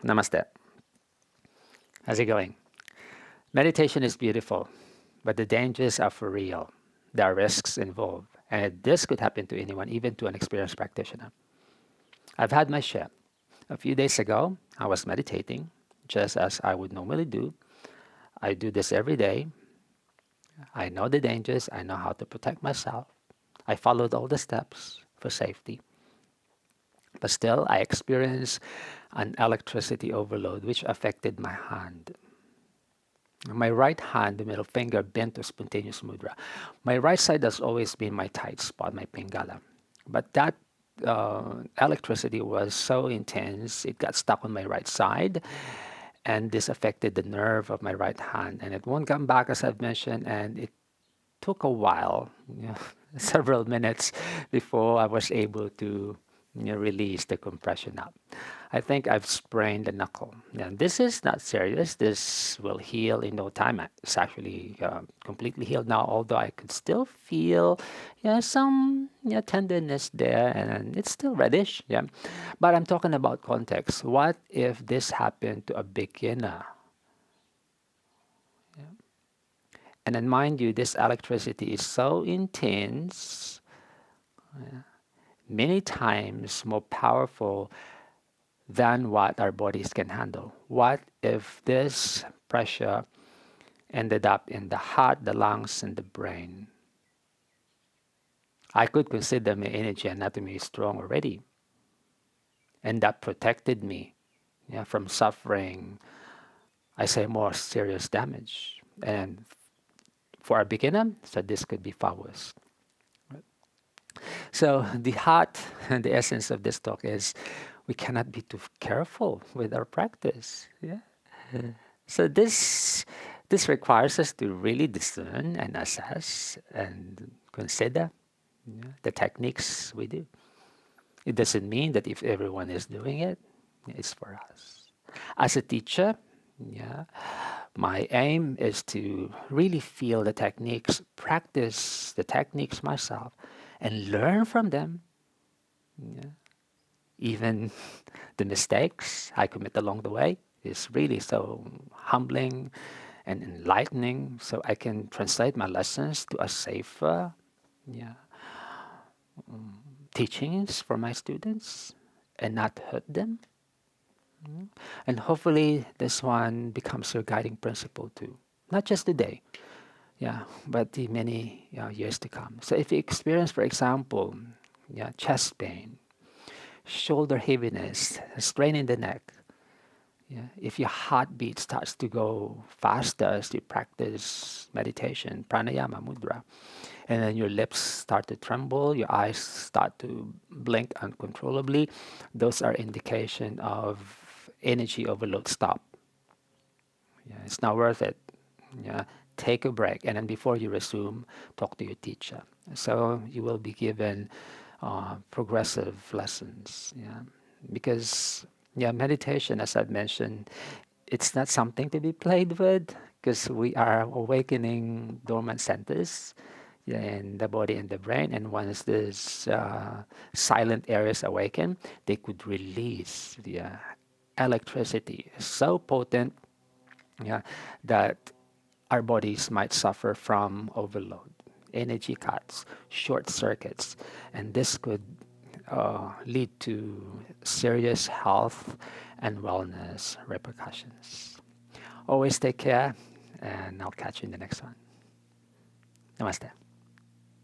Namaste. How's it going? Meditation is beautiful, but the dangers are for real. There are risks involved, and this could happen to anyone, even to an experienced practitioner. I've had my share. A few days ago, I was meditating, just as I would normally do. I do this every day. I know the dangers, I know how to protect myself. I followed all the steps for safety. But still, I experienced an electricity overload which affected my hand. My right hand, the middle finger, bent to spontaneous mudra. My right side has always been my tight spot, my pingala. But that electricity was so intense, it got stuck on my right side, and this affected the nerve of my right hand. And it won't come back, as I've mentioned, and it took a while, several minutes, before I was able to release the compression up. I think I've sprained the knuckle. And this is not serious. This will heal in no time. It's actually completely healed now, although I could still feel some tenderness there, and it's still reddish. Yeah, but I'm talking about context. What if this happened to a beginner? And then, mind you, this electricity is so intense, many times more powerful than what our bodies can handle. What if this pressure ended up in the heart, the lungs, and the brain? I could consider my energy anatomy strong already, and that protected me from suffering, I say, more serious damage. And for a beginner, so this could be far worse. So the heart and the essence of this talk is we cannot be too careful with our practice. Yeah. So this requires us to really discern and assess and consider the techniques we do. It doesn't mean that if everyone is doing it, it's for us. As a teacher, my aim is to really feel the techniques, practice the techniques myself, and learn from them. Even the mistakes I commit along the way is really so humbling and enlightening, so I can translate my lessons to a safer teachings for my students and not hurt them. And hopefully this one becomes your guiding principle too. Not just today, but the many years to come. So if you experience, for example, chest pain, shoulder heaviness, strain in the neck, if your heartbeat starts to go faster as you practice meditation, pranayama, mudra, and then your lips start to tremble, your eyes start to blink uncontrollably, those are indication of energy overload. Stop. It's not worth it. Take a break, and then before you resume, talk to your teacher. So you will be given progressive lessons. Because meditation, as I've mentioned, it's not something to be played with, because we are awakening dormant centers in the body and the brain, and once these silent areas awaken, they could release the electricity so potent that our bodies might suffer from overload, energy cuts, short circuits, and this could lead to serious health and wellness repercussions. Always take care, and I'll catch you in the next one. Namaste.